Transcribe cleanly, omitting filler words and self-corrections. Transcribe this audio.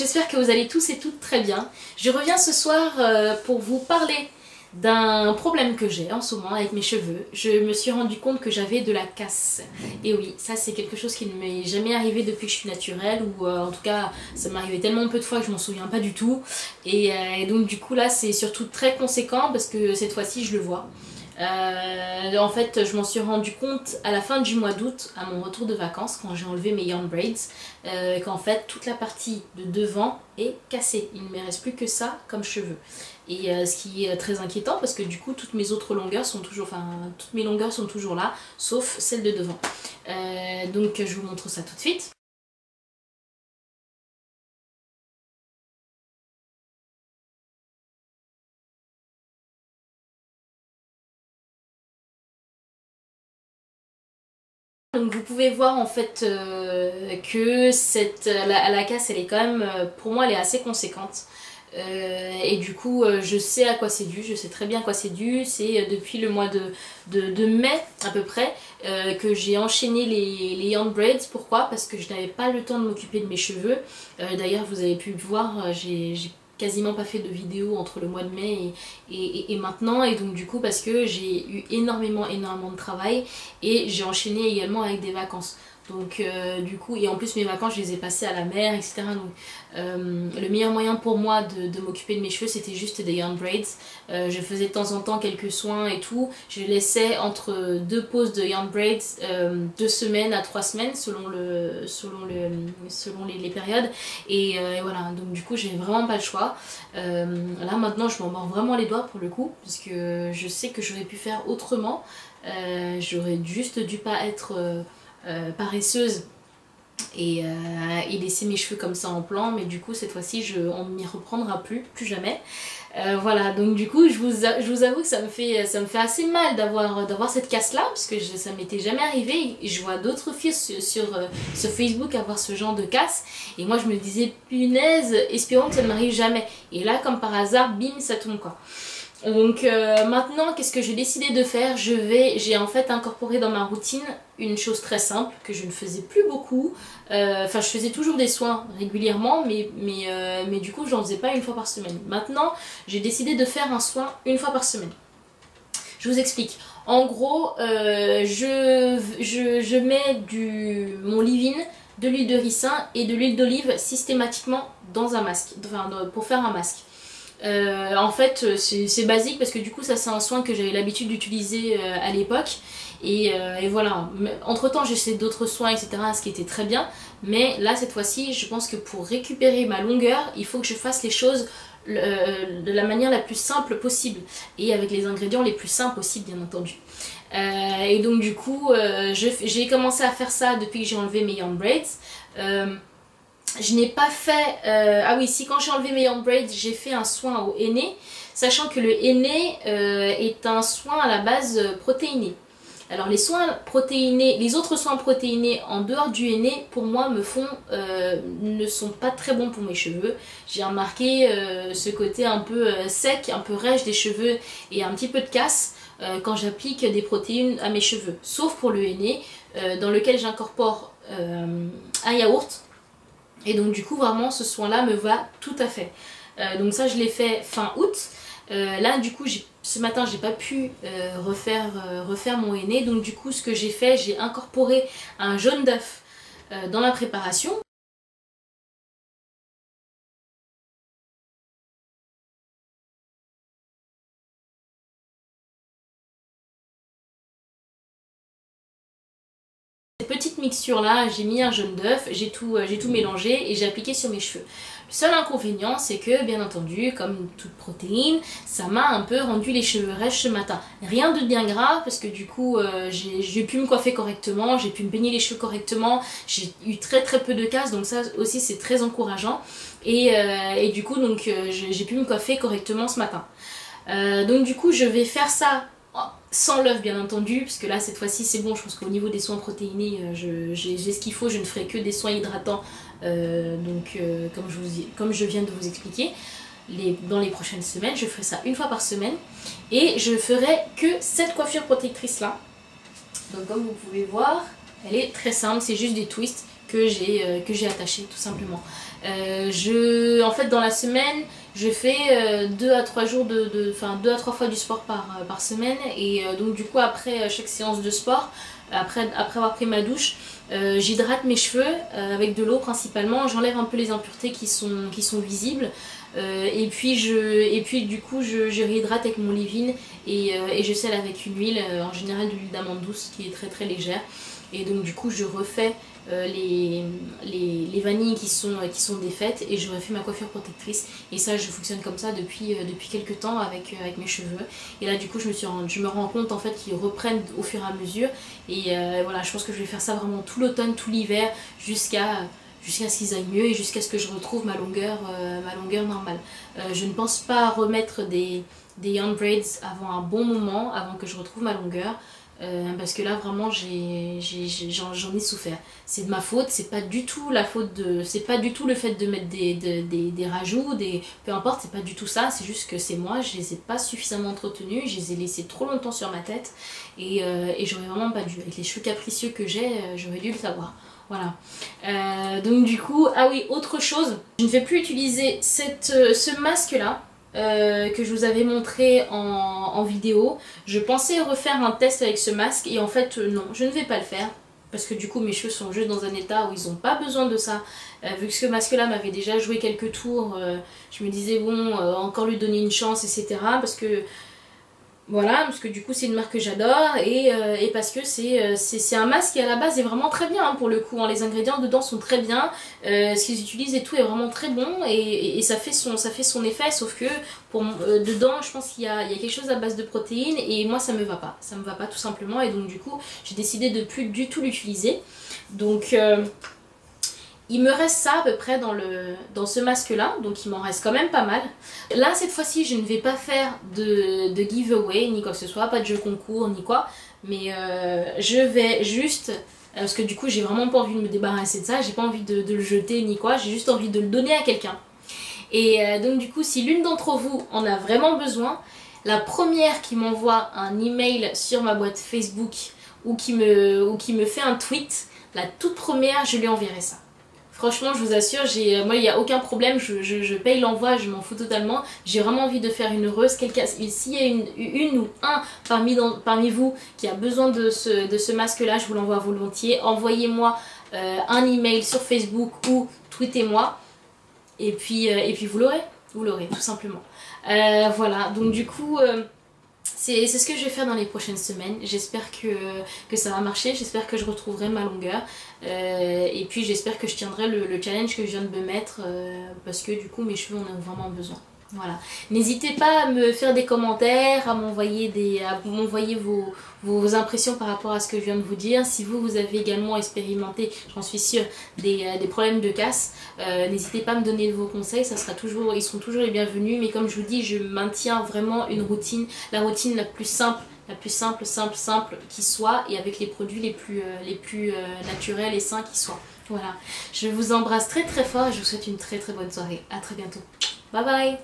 j'espère que vous allez tous et toutes très bien. Je reviens ce soir pour vous parler d'un problème que j'ai en ce moment avec mes cheveux. Je me suis rendu compte que j'avais de la casse. Et oui, ça c'est quelque chose qui ne m'est jamais arrivé depuis que je suis naturelle, ou en tout cas ça m'est arrivé tellement peu de fois que je m'en souviens pas du tout. Et donc du coup là c'est surtout très conséquent parce que cette fois-ci je le vois. En fait je m'en suis rendu compte à la fin du mois d'août à mon retour de vacances quand j'ai enlevé mes yarn braids, qu'en fait toute la partie de devant est cassée, il ne me reste plus que ça comme cheveux. Et ce qui est très inquiétant parce que du coup toutes mes autres longueurs sont toujours, toutes mes longueurs sont toujours là sauf celle de devant. Donc je vous montre ça tout de suite. Donc vous pouvez voir en fait que la casse elle est quand même, pour moi elle est assez conséquente. Et du coup je sais à quoi c'est dû, je sais très bien à quoi c'est dû. C'est depuis le mois de mai à peu près que j'ai enchaîné les yarn braids. Pourquoi? Parce que je n'avais pas le temps de m'occuper de mes cheveux. D'ailleurs vous avez pu voir, j'ai quasiment pas fait de vidéo entre le mois de mai et maintenant, et donc du coup parce que j'ai eu énormément de travail et j'ai enchaîné également avec des vacances. Donc du coup, et en plus mes vacances je les ai passées à la mer, etc. Donc le meilleur moyen pour moi de m'occuper de mes cheveux c'était juste des yarn braids. Je faisais de temps en temps quelques soins et tout. Je laissais entre deux pauses de yarn braids 2 semaines à 3 semaines selon les périodes. Et voilà, donc du coup j'ai vraiment pas le choix. Là maintenant je m'en mords vraiment les doigts pour le coup, parce que je sais que j'aurais pu faire autrement. J'aurais juste dû pas être paresseuse et laisser mes cheveux comme ça en plan, mais du coup cette fois-ci on m'y reprendra plus jamais. Voilà, donc du coup je vous avoue que ça me fait assez mal d'avoir cette casse là, parce que ça m'était jamais arrivé et je vois d'autres filles sur Facebook avoir ce genre de casse, et moi je me disais punaise, espérons que ça ne m'arrive jamais, et là comme par hasard bim ça tombe quoi. Donc maintenant qu'est-ce que j'ai décidé de faire? J'ai en fait incorporé dans ma routine une chose très simple que je ne faisais plus beaucoup. Enfin je faisais toujours des soins régulièrement, mais du coup j'en faisais pas une fois par semaine. Maintenant j'ai décidé de faire un soin une fois par semaine. Je vous explique. En gros je mets mon leave-in, de l'huile de ricin et de l'huile d'olive systématiquement dans un masque, enfin pour faire un masque. En fait c'est basique parce que du coup ça c'est un soin que j'avais l'habitude d'utiliser à l'époque, et voilà. Entre temps j'ai essayé d'autres soins etc, ce qui était très bien, mais là cette fois-ci je pense que pour récupérer ma longueur il faut que je fasse les choses de la manière la plus simple possible et avec les ingrédients les plus simples possibles bien entendu. Et donc du coup j'ai commencé à faire ça depuis que j'ai enlevé mes yarn braids. Je n'ai pas fait... ah oui, si, quand j'ai enlevé mes yarn braids, j'ai fait un soin au henné, sachant que le henné est un soin à la base protéiné. Alors les soins protéinés, les autres soins protéinés en dehors du henné, pour moi ne sont pas très bons pour mes cheveux. J'ai remarqué ce côté un peu sec, un peu rêche des cheveux et un petit peu de casse quand j'applique des protéines à mes cheveux. Sauf pour le henné, dans lequel j'incorpore un yaourt. Et donc du coup vraiment ce soin là me va tout à fait. Donc ça je l'ai fait fin août. Là du coup ce matin j'ai pas pu refaire mon henné. Donc du coup ce que j'ai fait, j'ai incorporé un jaune d'œuf dans la préparation. Petite mixture là, j'ai mis un jaune d'œuf, j'ai tout mélangé et j'ai appliqué sur mes cheveux. Le seul inconvénient c'est que bien entendu comme toute protéine ça m'a un peu rendu les cheveux rêches ce matin. Rien de bien grave parce que du coup j'ai pu me coiffer correctement, j'ai pu me peigner les cheveux correctement, j'ai eu très peu de casse, donc ça aussi c'est très encourageant, et du coup donc j'ai pu me coiffer correctement ce matin. Donc du coup je vais faire ça sans l'œuf bien entendu, parce que là cette fois-ci c'est bon, je pense qu'au niveau des soins protéinés j'ai ce qu'il faut, je ne ferai que des soins hydratants, comme je viens de vous expliquer. Dans les prochaines semaines je ferai ça une fois par semaine et je ferai que cette coiffure protectrice là. Donc comme vous pouvez voir elle est très simple, c'est juste des twists que j'ai attachés tout simplement. En fait dans la semaine je fais 2 à 3 jours enfin 2 à 3 fois du sport par semaine et donc du coup après chaque séance de sport, après avoir pris ma douche, j'hydrate mes cheveux avec de l'eau principalement, j'enlève un peu les impuretés qui sont visibles. Et puis du coup je réhydrate avec mon leave-in et je scelle avec une huile, en général de l'huile d'amande douce qui est très très légère. Et donc du coup je refais les vanilles qui sont défaites et je refais ma coiffure protectrice. Et ça je fonctionne comme ça depuis quelques temps avec mes cheveux. Et là du coup je me rends compte en fait qu'ils reprennent au fur et à mesure. Et voilà, je pense que je vais faire ça vraiment tout l'automne, tout l'hiver, jusqu'à ce qu'ils aillent mieux et jusqu'à ce que je retrouve ma longueur normale. Je ne pense pas remettre des hand braids avant un bon moment, avant que je retrouve ma longueur. Parce que là vraiment j'en ai souffert. C'est de ma faute, c'est pas du tout la faute de. C'est pas du tout le fait de mettre des rajouts, peu importe, c'est pas du tout ça, c'est juste que c'est moi, je les ai pas suffisamment entretenus, je les ai laissés trop longtemps sur ma tête et j'aurais vraiment pas dû. Avec les cheveux capricieux que j'ai, j'aurais dû le savoir. Voilà. Donc du coup, ah oui, autre chose, je ne vais plus utiliser ce masque là. Que je vous avais montré en vidéo. Je pensais refaire un test avec ce masque et en fait non, je ne vais pas le faire parce que du coup mes cheveux sont juste dans un état où ils n'ont pas besoin de ça. Vu que ce masque là m'avait déjà joué quelques tours, je me disais bon, encore lui donner une chance, etc. Parce que voilà, parce que du coup c'est une marque que j'adore et parce que c'est un masque qui à la base est vraiment très bien, hein, pour le coup, hein. Les ingrédients dedans sont très bien, ce qu'ils utilisent et tout est vraiment très bon et ça fait son effet, sauf que dedans je pense qu'il y a quelque chose à base de protéines et moi ça me va pas tout simplement, et donc du coup j'ai décidé de plus du tout l'utiliser. Donc il me reste ça à peu près dans ce masque là, donc il m'en reste quand même pas mal. Là cette fois-ci je ne vais pas faire de giveaway ni quoi que ce soit, pas de jeu concours ni quoi, mais je vais juste, parce que du coup j'ai vraiment pas envie de me débarrasser de ça, j'ai pas envie de le jeter ni quoi, j'ai juste envie de le donner à quelqu'un. Et donc du coup si l'une d'entre vous en a vraiment besoin, la première qui m'envoie un email sur ma boîte Facebook ou qui me fait un tweet, la toute première je lui enverrai ça. Franchement, je vous assure, moi il n'y a aucun problème, je paye l'envoi, je m'en fous totalement. J'ai vraiment envie de faire une heureuse. S'il y a une ou un parmi vous qui a besoin de ce masque-là, je vous l'envoie volontiers. Envoyez-moi un email sur Facebook ou tweetez-moi. Et puis vous l'aurez tout simplement. Voilà, donc du coup... c'est ce que je vais faire dans les prochaines semaines. J'espère que ça va marcher, j'espère que je retrouverai ma longueur et puis j'espère que je tiendrai le challenge que je viens de me mettre parce que du coup mes cheveux en ont vraiment besoin. Voilà. N'hésitez pas à me faire des commentaires, à m'envoyer vos impressions par rapport à ce que je viens de vous dire. Si vous avez également expérimenté, j'en suis sûre, des problèmes de casse, n'hésitez pas à me donner vos conseils, ils seront toujours les bienvenus. Mais comme je vous dis, je maintiens vraiment une routine, la routine la plus simple qui soit, et avec les produits les plus naturels et sains qui soient. Voilà. Je vous embrasse très très fort et je vous souhaite une très très bonne soirée. À très bientôt. Bye bye.